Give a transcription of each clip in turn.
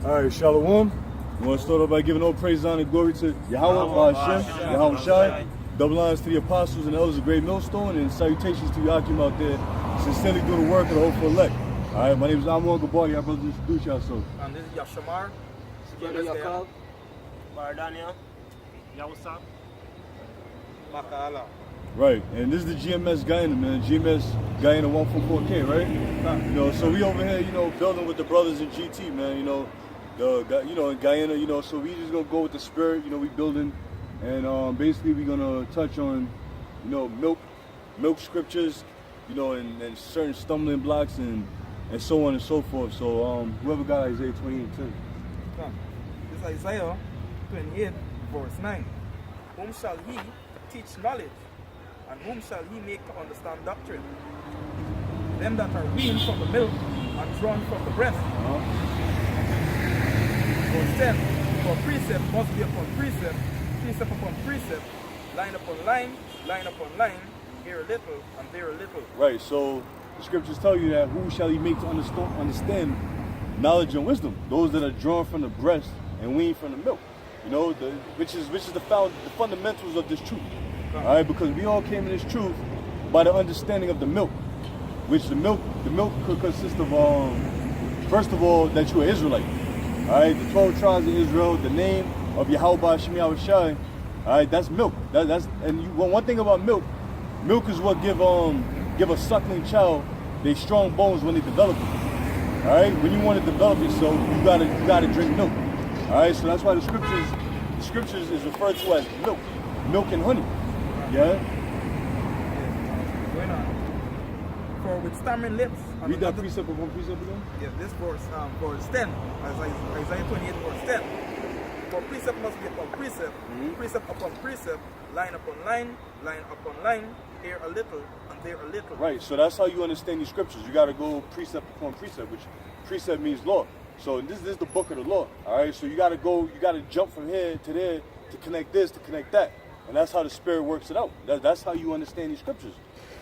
All right, Shalom. We want to start off by giving all praise, honor, and glory to Yahweh, Hashem, Yahweh Shai. Double honors to the apostles and elders of Great Millstone, and salutations to Yakim out there, sincerely do the work of the hopeful elect. All right, my name is Amon Gabari. Y'all brothers, introduce yourselves. And this is Yashamar. Yakov, Bardania, Yawasap, Makala. Right, and this is the GMS Guyana, man. GMS Guyana 144K, right? You know, so we over here, you know, building with the brothers in GT, man. You know, in Guyana, you know, so we just gonna go with the spirit. You know, we building, and basically we gonna touch on, you know, milk scriptures, you know, and certain stumbling blocks and so on and so forth. So whoever got Isaiah 28:10. This is Isaiah 28, verse 9. Whom shall he teach knowledge? And whom shall he make to understand doctrine? Them that are weaned from the milk and drawn from the breast. Verse 10. For precept must be upon precept, precept upon precept, line upon line upon line, here a little and there a little. Right, so the scriptures tell you that who shall he make to understand knowledge and wisdom? Those that are drawn from the breast and weaned from the milk. You know, which is the fundamentals of this truth. All right, because we all came to this truth by the understanding of the milk, which the milk could consist of first of all that you're Israelite. All right, the 12 tribes of Israel, the name of Yahweh Shai Shai. All right, that's milk. One thing about milk is what give a suckling child their strong bones when they develop it. All right, when you want to develop yourself, you gotta drink milk. All right, so that's why the scriptures is referred to as milk and honey. Yeah. Going on. For with stammering lips. Read that precept upon precept again. Yeah, this verse 10, Isaiah 28, verse 10. For precept must be upon precept, precept upon precept, line upon line upon line, here a little and there a little. Right, so that's how you understand these scriptures. You got to go precept upon precept, which precept means law. So this is the book of the law. All right, so you got to jump from here to there to connect this, to connect that. And that's how the Spirit works it out. That's how you understand these scriptures.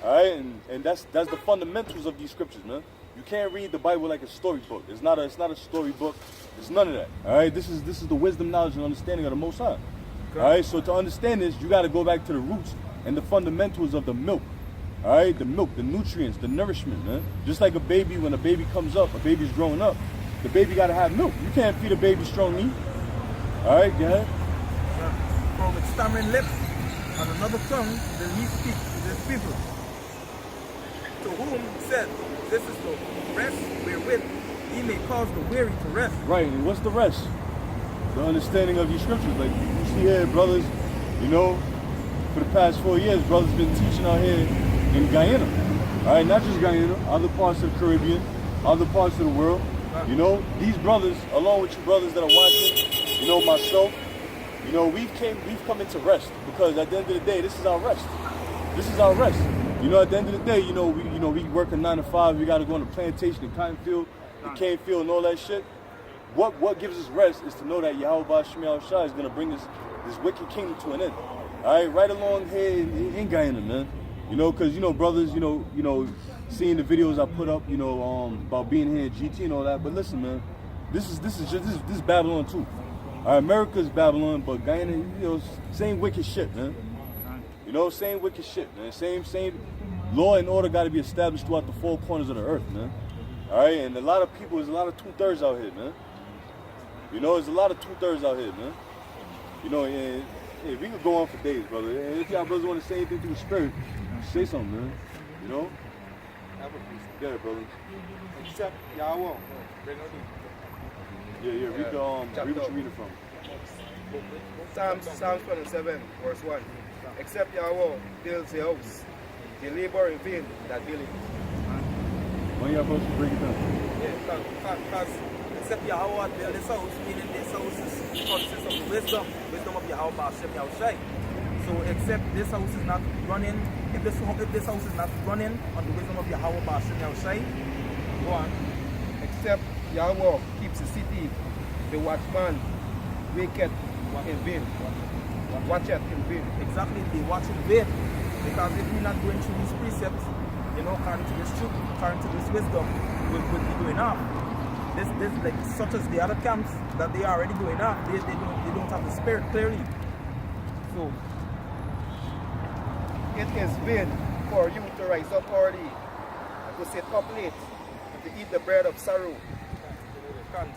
All right, and that's the fundamentals of these scriptures, man. You can't read the Bible like a storybook. It's not a storybook. It's none of that. All right, this is the wisdom, knowledge, and understanding of the Most High. Okay. All right, so to understand this, you got to go back to the roots and the fundamentals of the milk. All right, the milk, the nutrients, the nourishment, man. Just like a baby, when a baby comes up, a baby's growing up, the baby got to have milk. You can't feed a baby strong meat. All right, go ahead. For with stammering lips and another tongue will he speak to his people. To whom he said, this is the rest wherewith he may cause the weary to rest. Right, and what's the rest? The understanding of these scriptures. Like you see here, brothers, you know, for the past 4 years, brothers been teaching out here in Guyana. All right, not just Guyana, other parts of the Caribbean, other parts of the world. You know, these brothers, along with you brothers that are watching, you know, myself, you know, we've come into rest, because at the end of the day, this is our rest. This is our rest. You know, at the end of the day, we work a 9 to 5. We got to go on the plantation, the cotton field, the cane field, and all that shit. What gives us rest is to know that Yahweh Shai is going to bring this wicked kingdom to an end. All right, right along here in Guyana, man. You know, because brothers, seeing the videos I put up, about being here in GT and all that. But listen, man, this is Babylon too. America's Babylon, but Guyana, same wicked shit, man. You know, same wicked shit, man. Same law and order got to be established throughout the 4 corners of the earth, man. All right, and there's a lot of 2/3 out here, man. You know, there's a lot of 2/3 out here, man. You know, and we could go on for days, brother. And if y'all brothers want to say anything through the Spirit, say something, man. You know? Yeah, brother. Except Yahweh. Yeah, read what you reading from. Psalms 27, verse 1. Except Yahweh builds a house, they labor in vain that build it. When y'all supposed to break it down? Yeah, because except Yahweh build this house, meaning this house consists of the wisdom of Yahweh Hashem Yahushai. So except this house is not running, if this house is not running on the wisdom of Yahweh Hashem Yahushai, go on. Except Yahweh keeps the city, the watchman waketh in vain. Watcheth in vain. Exactly, they watch in vain. Because if we're not going through these precepts, according to this truth, according to this wisdom, we'll be doing up. this like such as the other camps that they are already going up, they don't have the spirit clearly. So it is vain for you to rise up early and to sit up late and to eat the bread of sorrow.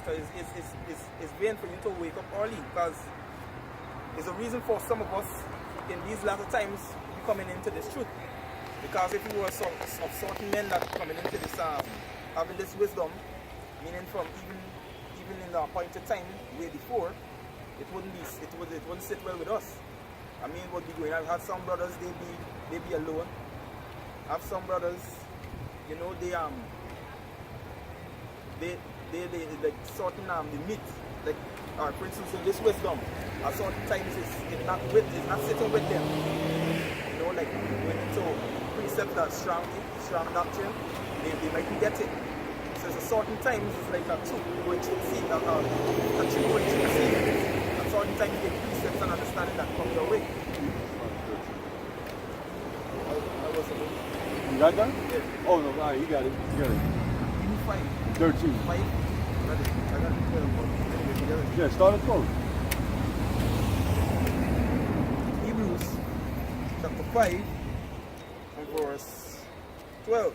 So it's vain for you to wake up early, because there's a reason for some of us in these latter times coming into this truth. Because if you were of certain men that coming into this having this wisdom, meaning from even in the appointed time way before, it wouldn't sit well with us. I mean, what be going on? Have some brothers they be alone. Have some brothers, you know, they like certain the meat, like for instance in this wisdom, at certain times it's not sitting with them. You know, like going into precepts that strong doctrine, they mightn't get it. So it's a certain times it's like a two going through the seed, a two going through the seed. At certain times you get precepts and understanding that come your way. You got that? Yeah. Oh no, alright, you got it. You got it. Give me 5. 13. 5. I got it 12. Yeah, start at 12. Hebrews chapter 5 and verse 12.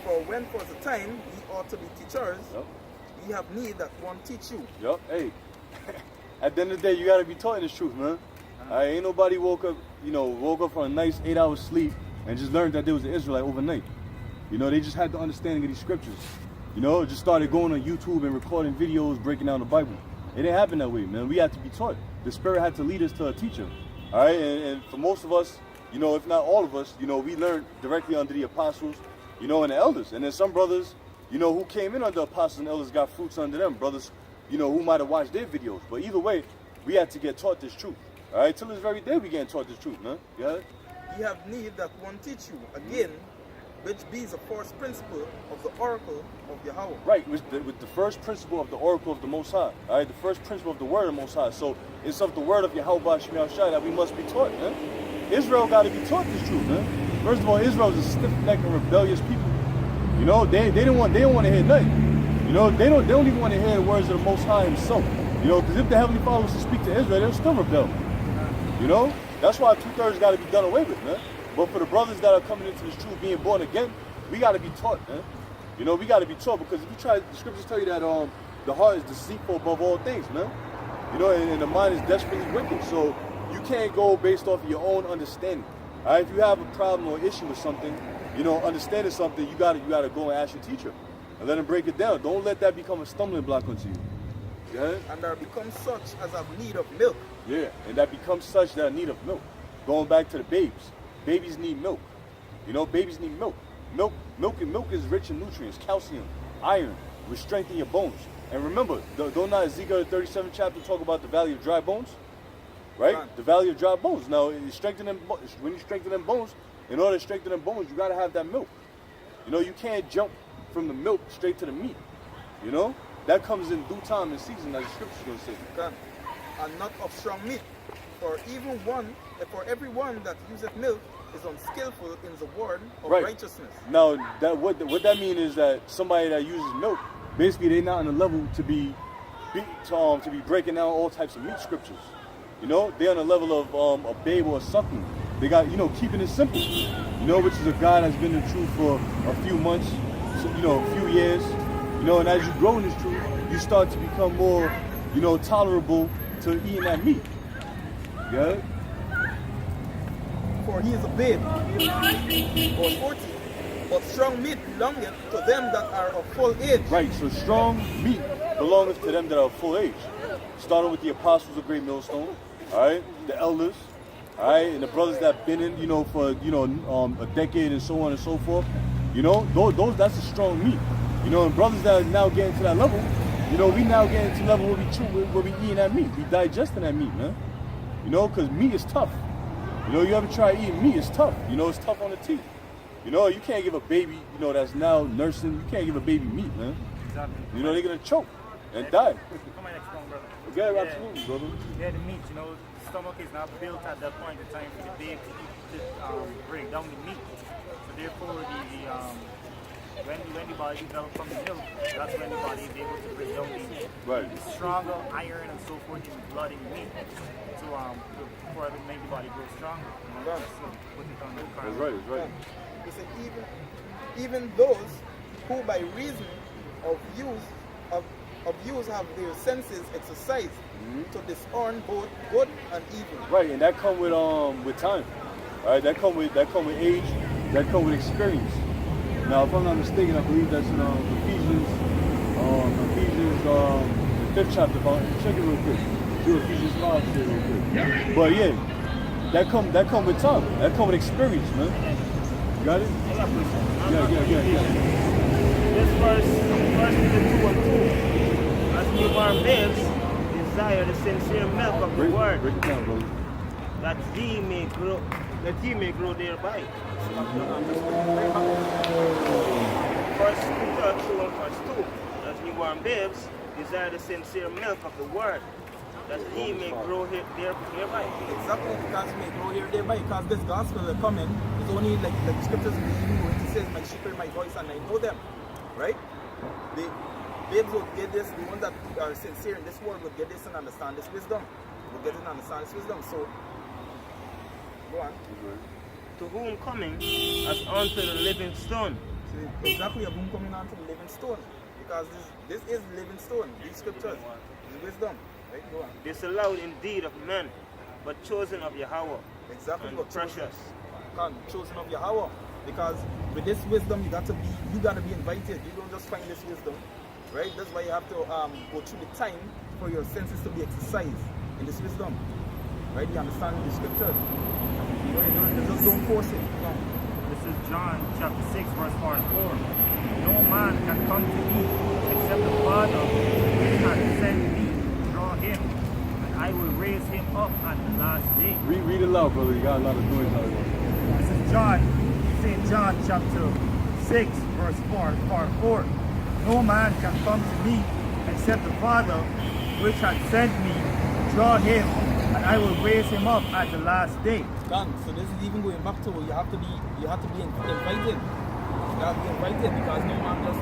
For when for the time ye ought to be teachers, Yep. ye have need that one teach you. Yup, hey. At the end of the day, you gotta be taught in this truth, man. Ain't nobody woke up from a nice 8-hour sleep and just learned that there was an Israelite overnight. You know, they just had the understanding of these scriptures. You know, just started going on YouTube and recording videos, breaking down the Bible. It didn't happen that way, man. We had to be taught. The Spirit had to lead us to a teacher. All right, and for most of us, you know, if not all of us, you know, we learned directly under the apostles, you know, and the elders. And then some brothers, you know, who came in under apostles and elders got fruits under them. Brothers, you know, who might have watched their videos. But either way, we had to get taught this truth. All right, till this very day, we getting taught this truth, man. You got it? Ye have need that one teach you. Again, which be the first principle of the oracle of Yahweh. Right, with the first principle of the oracle of the Most High. All right, the first principle of the word of the Most High. So it's of the word of Yahweh Shemel Shai that we must be taught, man. Israel got to be taught this truth, man. First of all, Israel is a stiff-necked and rebellious people. You know, they didn't want to hear nothing. You know, they don't even want to hear the words of the Most High Himself. You know, because if the Heavenly Father was to speak to Israel, they'll still rebel. You know, that's why 2/3 got to be done away with, man. But for the brothers that are coming into this truth, being born again, we got to be taught, man. You know, we got to be taught, because if you try, the scriptures tell you that the heart is deceitful above all things, man. You know, and the mind is desperately wicked. So you can't go based off of your own understanding. All right, if you have a problem or issue with something, you know, understanding something, you gotta go and ask your teacher and let him break it down. Don't let that become a stumbling block unto you. Yeah? And there becomes such as have need of milk. Yeah, and that becomes such that need of milk. Going back to the babes. Babies need milk. You know, babies need milk. Milk is rich in nutrients, calcium, iron, will strengthen your bones. And remember, don't not Ezekiel 37 chapter talk about the valley of dry bones? Right? Right. The valley of dry bones. Now, when you strengthen them bones, in order to strengthen them bones, you got to have that milk. You know, you can't jump from the milk straight to the meat. You know? That comes in due time and season, as the scripture's going to say. Can. And not of strong meat. For everyone that useth milk is unskillful in the word of righteousness. Now, what that means is that somebody that uses milk, basically they're not on the level to be breaking down all types of meat scriptures. You know, they're on the level of a babe or a suckling. They got, you know, keeping it simple. You know, which is a guy that's been in the truth for a few months, you know, a few years. You know, and as you grow in this truth, you start to become more, you know, tolerable to eating that meat. Yeah? For he is a babe, or 40, but strong meat belongeth to them that are of full age. Right, so strong meat belongeth to them that are of full age. Starting with the apostles of Great Millstone, all right, the elders, all right, and the brothers that been in, you know, for, you know, a decade and so on and so forth. You know, those that's a strong meat. You know, and brothers that are now getting to that level, you know, we now getting to the level where we eating that meat. We digesting that meat, man. You know, because meat is tough. You know, you ever try eating meat, it's tough. You know, it's tough on the teeth. You know, you can't give a baby, you know, that's now nursing, you can't give a baby meat, man. Exactly. You know, they're going to choke and die. Come on, next one, brother. Yeah, Yeah. absolutely, brother. Yeah, the meat, you know, the stomach is not built at that point in time for the babe to break down the meat. So therefore, when the body develops from the milk, that's when the body is able to break down the stronger iron and so forth in the blood in the meat for it to make the body grow stronger. You know? So put it on the That's right, that's right. He said even those who by reason of use have their senses exercised to discern both good and evil. Right, and that come with time. All right, that come with age, that come with experience. Now, if I'm not mistaken, I believe that's in Ephesians, the 5th chapter. Check it real quick. Do Ephesians 5 shit real quick. But yeah, that come with time. That come with experience, man. You got it? Yeah. This verse Peter 2 and 2. As newborn babes, desire the sincere milk of the word, Break it down, brother. that ye may grow thereby. First Peter 2 and verse 2. As newborn babes, desire the sincere milk of the word, that ye may grow thereby. Exactly, because we may grow here thereby, because this gospel that coming is only like the scriptures when it says, my sheep hear my voice and I know them. Right? The babes will get this, the ones that are sincere in this world will get this and understand this wisdom. Will get it and understand this wisdom. So go on. To whom coming as unto the living stone. So exactly of whom coming on to the living stone. Because this is the living stone, these scriptures, the wisdom. Right? Go on. Disallowed indeed of men, but chosen of Yahweh. Exactly And what precious. Chosen of Yahweh. Because with this wisdom you gotta be invited. You don't just find this wisdom. Right? That's why you have to go through the time for your senses to be exercised in this wisdom. Right? You understand the scripture. You know, you just don't force it. No. This is John chapter 6, verse 44. No man can come to me except the Father which hath sent me draw him, and I will raise him up at the last day. Read it loud, brother. You got a lot of noise out there. This is St. John chapter 6, verse 44. No man can come to me except the Father which hath sent me draw him, and I will raise him up at the last day. Done. So this is even going back to you have to be invited. You have to be invited because no man don't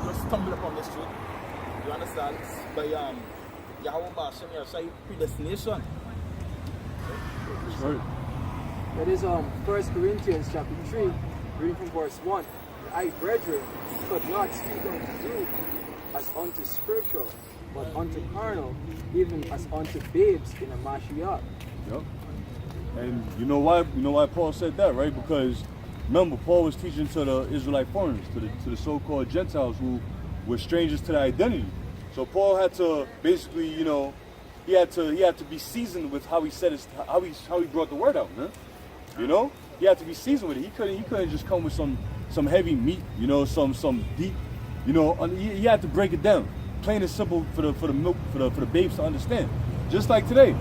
just stumble upon this truth. You understand? It's by Yahweh Bashem Yahshai predestination. That's right. That is 1 Corinthians chapter 3, reading from verse 1. I, brethren, could not speak unto you as unto spiritual, but unto carnal, even as unto babes in a Mashiach. Yep. And you know why Paul said that, right? Because remember, Paul was teaching to the Israelite foreigners, to the so-called Gentiles who were strangers to their identity. So Paul had to basically, he had to be seasoned with how he said how he brought the word out, man. You know, he had to be seasoned with it. He couldn't just come with some heavy meat, some deep, he had to break it down, plain and simple for the milk, for the babes to understand. Just like today,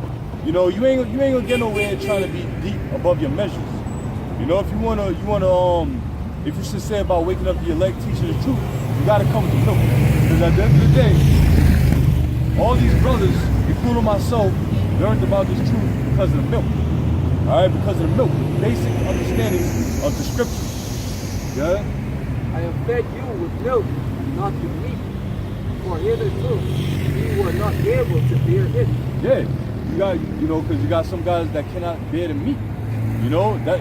you ain't gonna get nowhere trying to be deep above your measures. If you're sincere about waking up the elect, teaching the truth, you gotta come with the milk. Because at the end of the day, all these brothers, including myself, learned about this truth because of the milk. Alright, because of the milk, the basic understanding of the scriptures. Yeah? I have fed you with milk, not with meat. For hitherto you were not able to bear it. Yeah, you got, because you got some guys that cannot bear the meat. That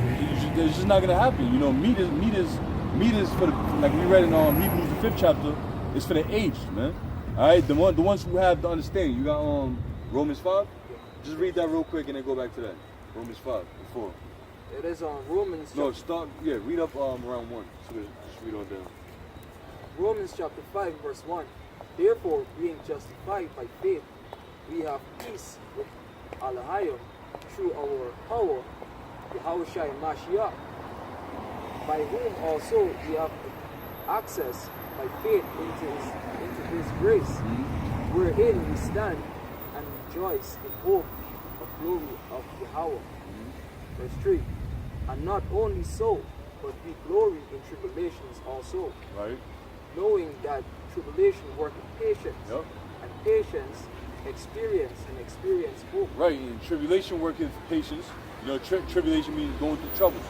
it's just not gonna happen. Meat is for the, like we read in Hebrews the 5th chapter, it's for the aged, man. Alright, the ones who have the understanding. You got Romans 5? Just read that real quick and then go back to that. Romans 5 before. It is on Romans. No, read up around 1. So just read on down. Romans chapter 5 verse 1. Therefore, being justified by faith, we have peace with Elohim through our power, Yahushua Mashiach, by whom also we have access by faith into his grace, wherein we stand and rejoice in hope of glory of Yahweh. Verse 3. And not only so, but we glory in tribulations also. Right. Knowing that tribulation worketh patience, Yep. and patience experience, and experience hope. Right, and tribulation worketh patience. Tribulation means going through trouble.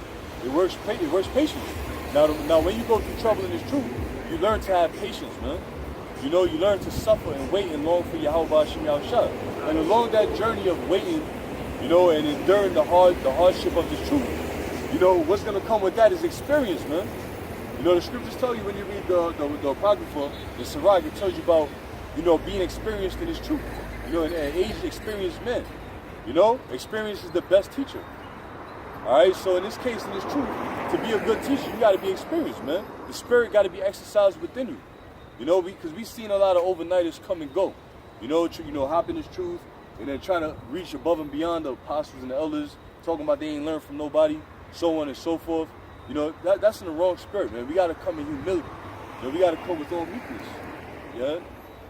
It works patience. Now, when you go through trouble in this truth, you learn to have patience, man. You know, you learn to suffer and wait and long for Yahweh Hashem Yahushua. And along that journey of waiting, you know, and enduring the hardship of this truth, you know, what's going to come with that is experience, man. You know, the scriptures tell you when you read the Apocrypha, the Sirach, it tells you about, you know, being experienced in this truth. You know, and aged, experienced men. You know, experience is the best teacher. All right, so in this case, in this truth, to be a good teacher, you got to be experienced, man. The spirit got to be exercised within you. You know, because we've seen a lot of overnighters come and go. You know, hop in this truth and then trying to reach above and beyond the apostles and the elders, talking about they ain't learned from nobody, so on and so forth. You know, that's in the wrong spirit, man. We got to come in humility. You know, we got to come with all meekness. Yeah?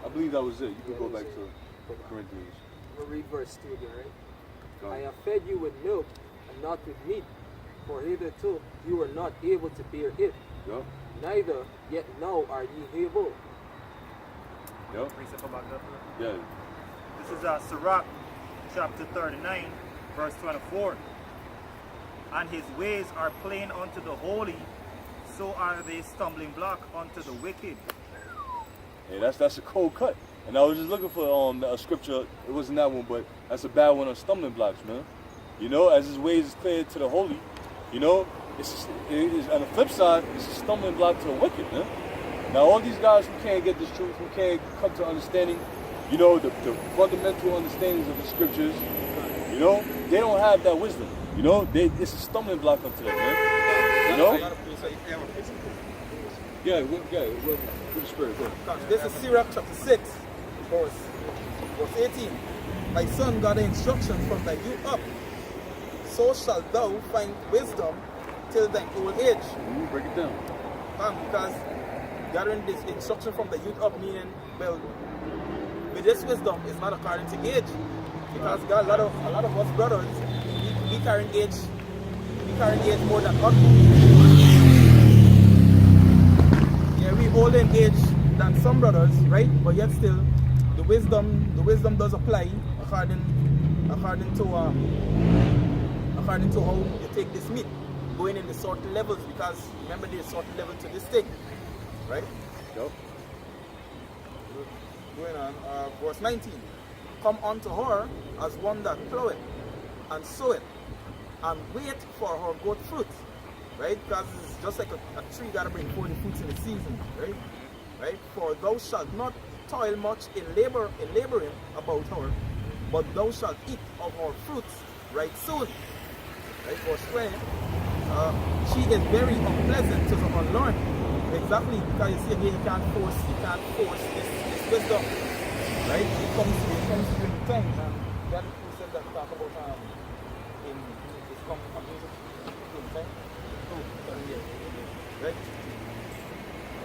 I believe that was it. You can go back to Corinthians. I'm going to read verse 2 again, right? I have fed you with milk and not with meat, for hitherto you were not able to bear it. Yep. Neither yet now are ye able. Yep. Yeah. This is Sirach chapter 39, verse 24. And his ways are plain unto the holy, so are they stumbling block unto the wicked. Hey, that's a cold cut. And I was just looking for a scripture. It wasn't that one, but that's a bad one on stumbling blocks, man. You know, as his ways is clear to the holy, you know, it is on the flip side, it's a stumbling block to the wicked, man. Now, all these guys who can't get this truth, who can't come to understanding, you know, the fundamental understandings of the scriptures, you know, they don't have that wisdom. You know, it's a stumbling block unto them, man. You know? Yeah, with the spirit, go ahead. This is Sirach chapter 6, verse 18. My son got an instruction from thy youth up. So shalt thou find wisdom till thine old age. Break it down. Because gathering this instruction from the youth up, meaning, well, with this wisdom is not according to age. Because got a lot of us brothers, we carrying age more than us. Yeah, we older in age than some brothers, right? But yet still, the wisdom does apply according to how you take this meat, going in the certain levels, because remember there's certain level to this thing, right? Yep. Going on, verse 19. Come unto her as one that ploweth and soweth, and wait for her good fruit, right? Because it's just like a tree gotta bring forth the fruits in the season, right? Right? For thou shalt not toil much in laboring about her, but thou shalt eat of her fruits right soon. Right? Verse 20. She is very unpleasant to the unlearned. Exactly, because you see again, you can't force this wisdom. Right? It comes during the time, and that person that talk about in this time.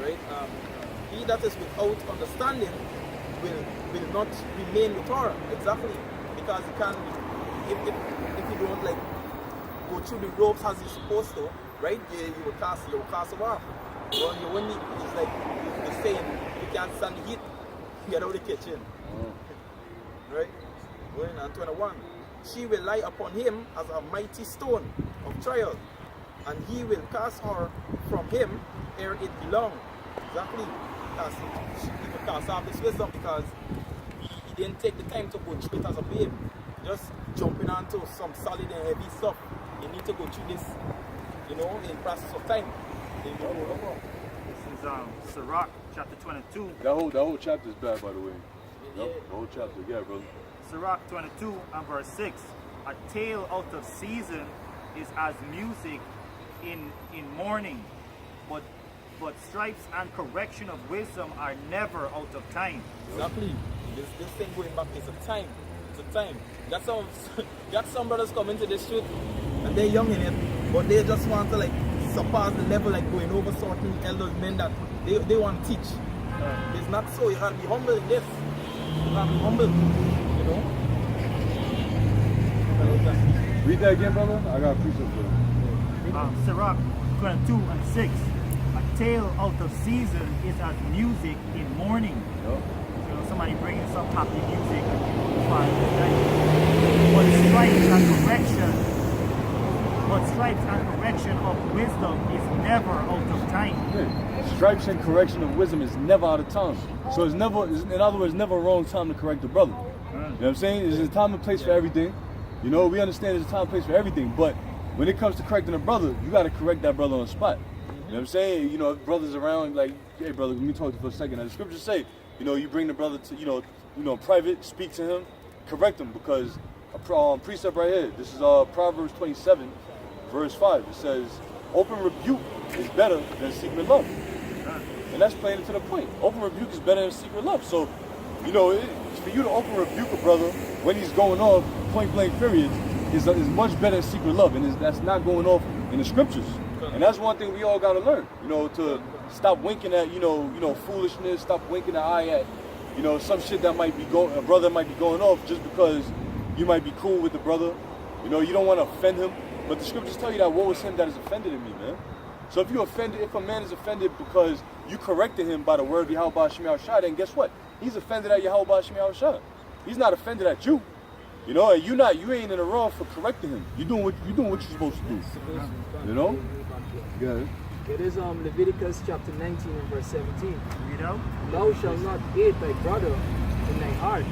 Right? He that is without understanding will not remain with her. Exactly. Because you can't, if you don't like go through the ropes as you're supposed to, right? You will cast them off. Well, you wouldn't, it's like you're saying you can't stand the heat, get out of the kitchen. Right? Going on 21. She will lie upon him as a mighty stone of trial, and he will cast her from him ere it be long. Exactly. Because he will cast off his wisdom because he didn't take the time to go through it as a babe. Just jumping onto some solid and heavy stuff. You need to go through this, you know, in process of time. This is Sirach chapter 22. That whole chapter is bad, by the way. Yeah. Yep, the whole chapter, yeah, brother. Sirach 22 and verse 6. A tale out of season is as music in mourning, but stripes and correction of wisdom are never out of time. Exactly. This thing going back is a time. It's a time. Got some brothers coming to this truth and they're young in it, but they just want to like surpass the level, like going over certain elders, men that they want to teach. It's not so. You gotta be humble in this. You gotta be humble, you know. Read that again, brother. I got a precept for you. Sirach 22 and 6. A tale out of season is as music in mourning. Yep. You know, somebody bringing some happy music, fine, but stripes and correction But stripes and correction of wisdom is never out of time. Yeah. Stripes and correction of wisdom is never out of time. So it's never, in other words, never a wrong time to correct the brother. You know what I'm saying? There's a time and place for everything. You know, we understand there's a time and place for everything, but when it comes to correcting a brother, you got to correct that brother on the spot. You know what I'm saying? You know, if brothers around, like, hey brother, let me talk to you for a second. Now, the scriptures say, you know, you bring the brother to, you know, private, speak to him, correct him, because a precept right here. This is Proverbs 27, verse 5. It says, open rebuke is better than secret love. And that's playing into the point. Open rebuke is better than secret love. So, you know, for you to open rebuke a brother when he's going off, point blank period, is much better than secret love. And that's not going off in the scriptures. And that's one thing we all got to learn, you know, to stop winking at, you know, foolishness, stop winking the eye at, you know, some shit that might be a brother might be going off just because you might be cool with the brother. You know, you don't want to offend him. But the scriptures tell you that woe is him that is offended in me, man. So if a man is offended because you corrected him by the word of Yahweh Shemi Shai, then guess what? He's offended at Yahweh Shemi Shai. He's not offended at you. You know, and you ain't in the wrong for correcting him. You're doing what you're supposed to do. You know? Yeah. It is Leviticus chapter 19 and verse 17. You know? Thou shalt not hate thy brother in thy heart.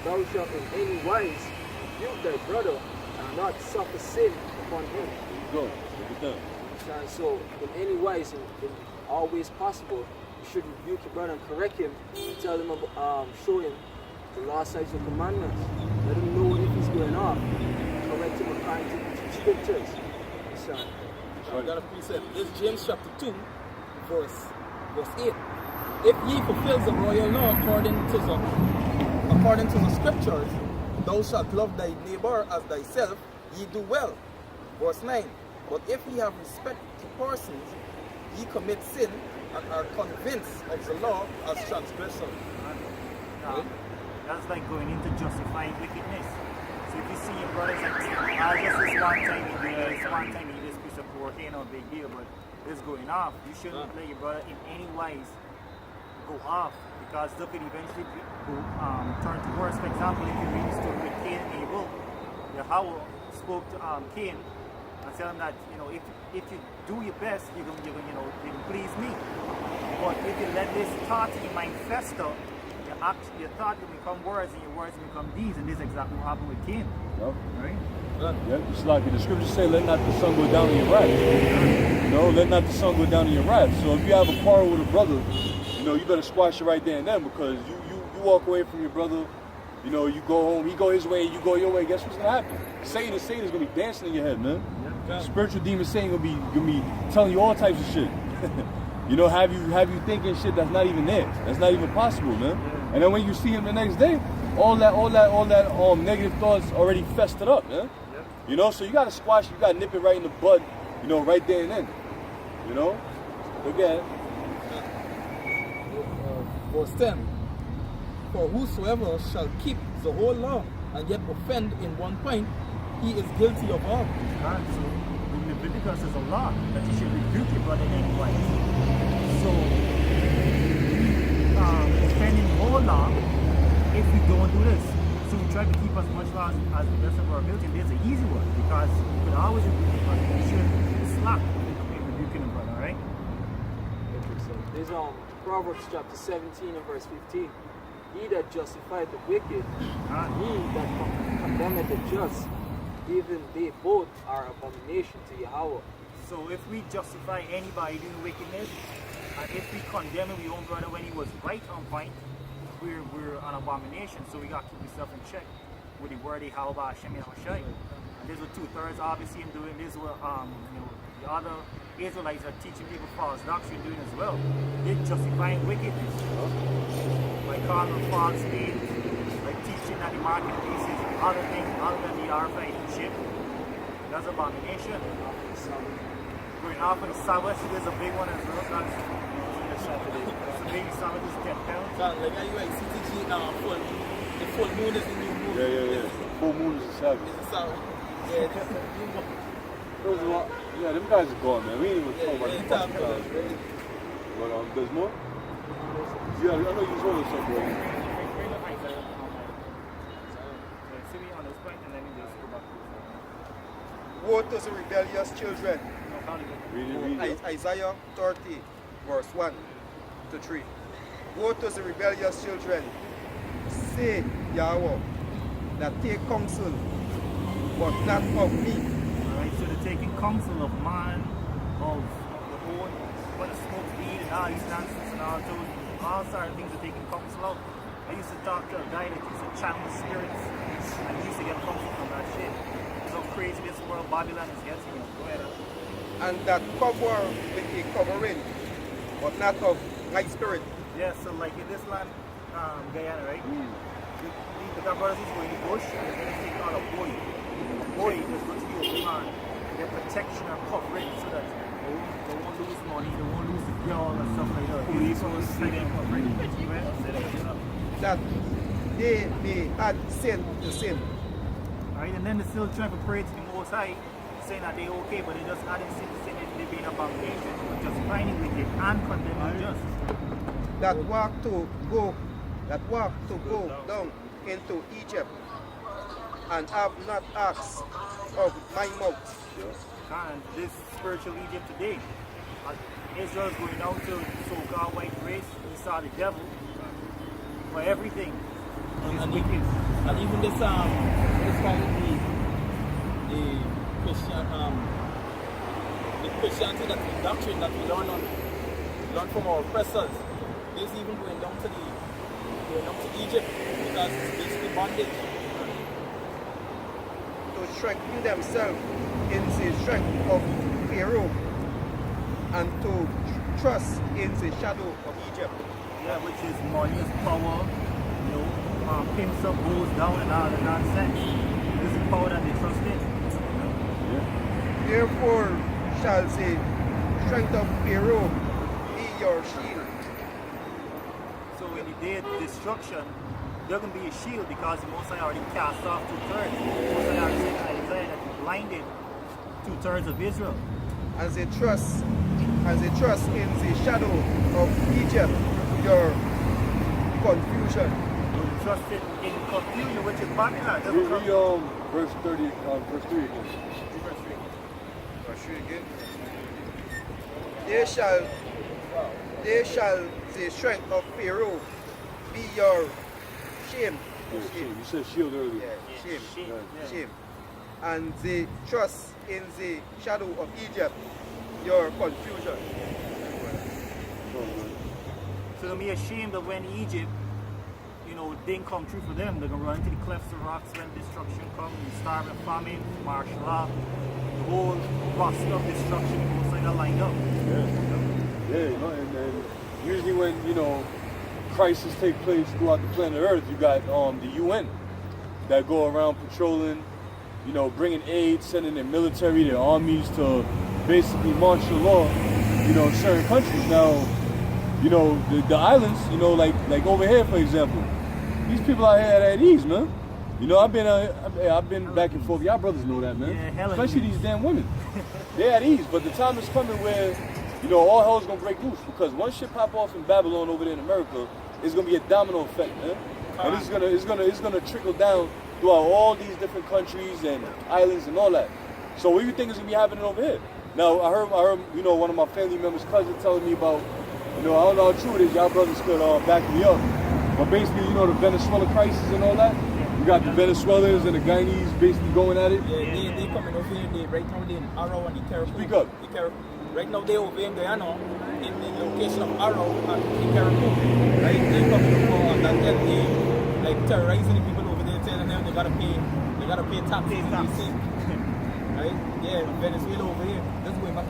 Thou shalt in any wise rebuke thy brother and not suffer sin upon him. There you go. Look at that. And so, in any wise, in all ways possible, you should rebuke your brother and correct him and tell him, show him the law, statutes, and commandments. Let him know if he's going off. Correct him according to the scriptures. So, I got a precept. This is James chapter 2, verse 8. If ye fulfill the royal law according to the scriptures, thou shalt love thy neighbor as thyself, ye do well. Verse 9. But if ye have respect to persons, ye commit sin and are convinced of the law as transgressors. Right? That's like going into justifying wickedness. So if you see your brothers like, I guess this one time he this piece of pork ain't no big deal, but it's going off. You shouldn't let your brother in any wise go off, because look, it eventually turn to worse. For example, if you read the story with Cain and Abel, Yahweh spoke to Cain and tell him that, you know, if you do your best, you can please me. But if you let this thought in your mind fester, your thought will become words, and your words will become deeds, and this is exactly what happened with Cain. Yep. Right? Yeah, it's like the scriptures say, let not the sun go down in your wrath. You know, let not the sun go down in your wrath. So if you have a quarrel with a brother, you know, you better squash it right there and then, because you walk away from your brother, you know, you go home, he go his way, you go your way, guess what's gonna happen? Satan is gonna be dancing in your head, man. Yeah. Spiritual demon Satan gonna be telling you all types of shit. You know, have you thinking shit that's not even there. That's not even possible, man. Yeah. And then when you see him the next day, all that negative thoughts already festered up, man. Yeah. You know, so you gotta squash, you gotta nip it right in the bud, you know, right there and then. You know? Look at it. Verse 10. For whosoever shall keep the whole law and yet offend in one point, he is guilty of all. Right, so in Leviticus is a law that you should rebuke your brother in any way. So offending the whole law if we don't do this. So we try to keep as much law as the best of our ability, and there's an easy one, because we could always rebuke your brother. We should slack in rebuking the brother, right? Interesting. There's Proverbs chapter 17 and verse 15. He that justifieth the wicked, and he that condemneth the just, even they both are abomination to Yahweh. So if we justify anybody doing wickedness, and if we condemn our own brother when he was right on point, we're an abomination. So we got to keep ourselves in check with the word of Yahweh Shemi Shai. And these were 2/3 obviously in doing this. Were the other Israelites are teaching people false doctrine doing as well. They're justifying wickedness. By calling them false names, like teaching that the marketplaces, other things other than the RFID ship. That's abomination. Going off on the Sabbath, there's a big one as well. That's Saturday. So maybe Sabbath is 10 pounds. Like you like CTG the full moon is the new moon. Yeah. Full moon is the Sabbath. It's the Sabbath. Yeah, them guys are gone, man. We ain't even talking about the fucking guys. But there's more? Yeah, I know you told us something, bro. See me on this point, and let me just go back to this. Woe to the rebellious children. Read it. Isaiah 30, verse 1 to 3. Woe to the rebellious children, say Yahweh, that take counsel, but not of me. Alright, so they're taking counsel of man, of the whole, what the smoke weed and all these nonsense and all certain things they're taking counsel of. I used to talk to a guy that used to channel spirits, and he used to get counsel from that shit. So crazy this world Babylon is getting. Go ahead. And that cover with a covering, but not of my spirit. Yeah, so like in this land, Guyana, right? The brothers is going to bush and they're going to take out a boy. A boy is going to be a man, get protection and covering so that they won't lose money, they won't lose the girl and stuff like that. Police won't see them covering. That they may add sin to sin. Right, and then they're still trying to pray to the Most High, saying that they're okay, but they just adding sin to sin, they're being abomination, just finding wicked and condemning just. That walk to go down into Egypt and have not acts of my mouth. And this spiritual Egypt today, Israel's going down to so-called white race. We saw the devil for everything. And even this kind of the Christianity, that the doctrine that we learn from our oppressors, this even going down to Egypt, because it's basically bondage. To strengthen themselves in the strength of Pharaoh and to trust in the shadow of Egypt. Yeah, which is money is power, you know, pimps up, goes down and all the nonsense. This is power that they trust in. Therefore shall the strength of Pharaoh be your shield. So in the day of destruction, there can be a shield because the Most High already cast off 2/3. The Most High already said in Isaiah that he blinded 2/3 of Israel. As they trust in the shadow of Egypt, your confusion. You trusted in confusion, which is Babylon. Read verse 30, verse 3 again. Verse 3 again. They shall the strength of Pharaoh be your shame. Yeah, you said shield earlier. Yeah, shame. And the trust in the shadow of Egypt, your confusion. So they'll be ashamed of when Egypt, you know, didn't come true for them. They're going to run into the clefts of rocks when destruction comes, starving, famine, martial law, the whole roster of destruction goes like that lined up. Yeah, you know, and usually when, you know, crises take place throughout the planet Earth, you got the UN that go around patrolling, you know, bringing aid, sending their military, their armies to basically martial law, you know, in certain countries. Now, you know, the islands, you know, like over here, for example, these people out here are at ease, man. You know, I've been back and forth. Y'all brothers know that, man. Yeah, especially these damn women. They're at ease, but the time is coming where, you know, all hell's gonna break loose, because once shit pop off in Babylon over there in America, it's gonna be a domino effect, man. And it's gonna trickle down throughout all these different countries and islands and all that. So what do you think is gonna be happening over here? Now I heard, you know, one of my family members' cousin telling me about, you know, I don't know how true it is. Y'all brothers could back me up, but basically, you know, the Venezuela crisis and all that. You got the Venezuelans and the Guyanese basically going at it. Yeah, they coming over here. Right now they in Arrow and the Caribou. Speak up. Right now they over in Guyana, in the location of Arrow and the Caribou. Right, they coming over and they like terrorizing the people over there, telling them they gotta pay taxes in DC. Right? Yeah, Venezuela over here. This is way back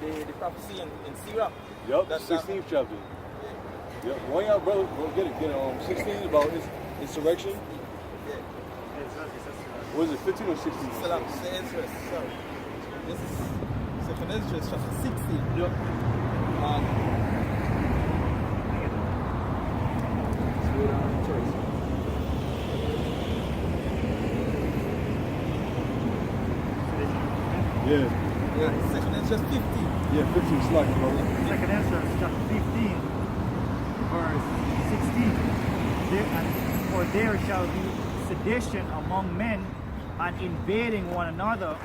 the prophecy in Syria. Yep, that's 16th chapter. Yep, one y'all brother, get it. 16 about his insurrection. Yeah. What is it, 15 or 16? Still up to the interest. Sorry. This is Second Interest, chapter 16. Yep. Yeah, Second Interest 15. Yeah, 15 slide, bro. Second Ezra, chapter 15, verse 16. For there shall be sedition among men and invading one another,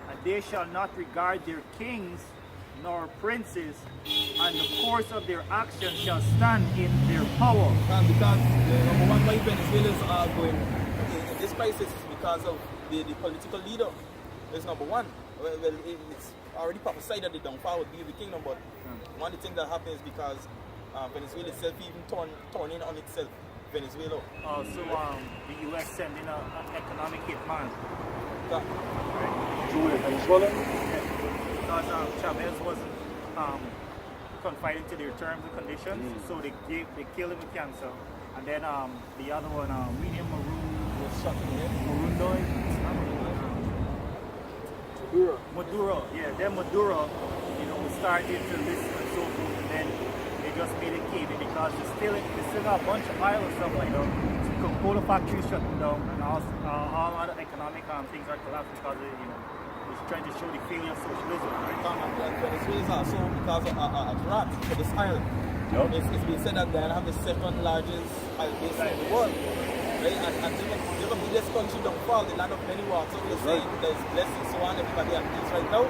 and they shall not regard their kings nor princes, and the course of their actions shall stand in their power. Because number one, why Venezuelans are going in this crisis is because of the political leader. That's number one. Well, it's already prophesied that the downfall would be the kingdom, but one of the things that happens is because Venezuela itself even turning on itself. Venezuela. So the U.S. sending an economic hitman. Venezuela? Because Chavez wasn't confined to their terms and conditions, so they killed him with cancer. And then the other one, William Maroon was shot in the head. Maduro, yeah. Then Maduro, started to listen and so forth, and then they just made it cave because they still got a bunch of oil and stuff like that. So coal factories shutting down, and all other economic things are collapsing because of, it's trying to show the failure of socialism, right? Venezuela is also because of a drought for this island. Yep. It's been said that Guyana have the second largest oil basin in the world. Right? And given this country don't fall, the land of many waters, so we're saying there's blessings, so on, everybody have peace right now.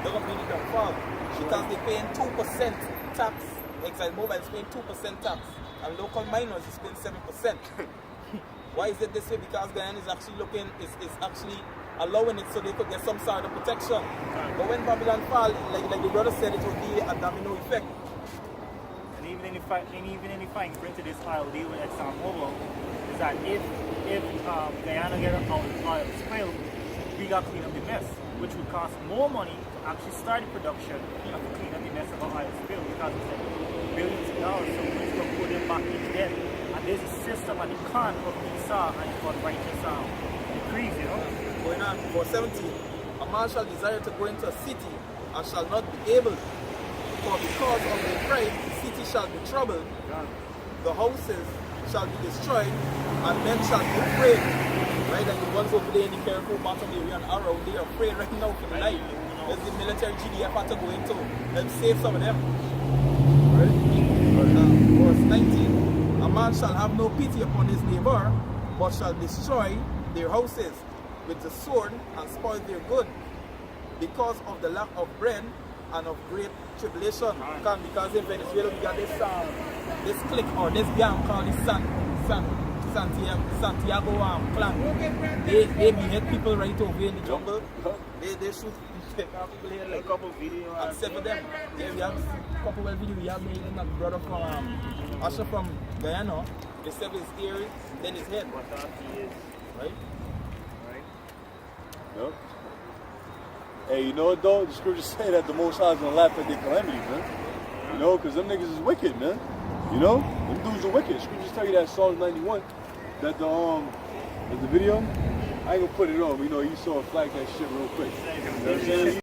They're going to be don't fall. Because they're paying 2% tax. ExxonMobil is paying 2% tax. And local miners is paying 7%. Why is it this way? Because Guyana is actually is actually allowing it so they could get some sort of protection. But when Babylon fall, like the brother said, it will be a domino effect. And even in the fine print of this oil deal with ExxonMobil, is that if Guyana get an oil spill, we got to clean up the mess, which would cost more money to actually start the production and to clean up the mess of an oil spill because it's like billions of dollars, so we're going to put them back in debt. And there's a system at the con of Esau and it's called righteous decrees, Going on, verse 17. A man shall desire to go into a city and shall not be able, for because of their pride the city shall be troubled, the houses shall be destroyed, and men shall be afraid. Right, and the ones over there in the Caribou bottom area and Arrow, they are afraid right now for the life. There's the military GDF had to go into and save some of them. Right? Verse 19. A man shall have no pity upon his neighbor, but shall destroy their houses with the sword and spoil their good, because of the lack of bread and of great tribulation. Because in Venezuela we got this clique or this gang called the Santiago clan. They behead people right over in the jungle. They shoot people here like a couple videos and sever them. Yeah, we have a couple of videos. We have even a brother from Asha from Guyana. They sever his ear, then his head. Right? Yep. Hey, you know what though? The scriptures say that the Most High is gonna laugh at their calamity, man. Because them niggas is wicked, man. Them dudes are wicked. Scriptures tell you that Psalms 91, that the video. I ain't gonna put it on. You saw it flag that shit real quick. You know what I'm saying?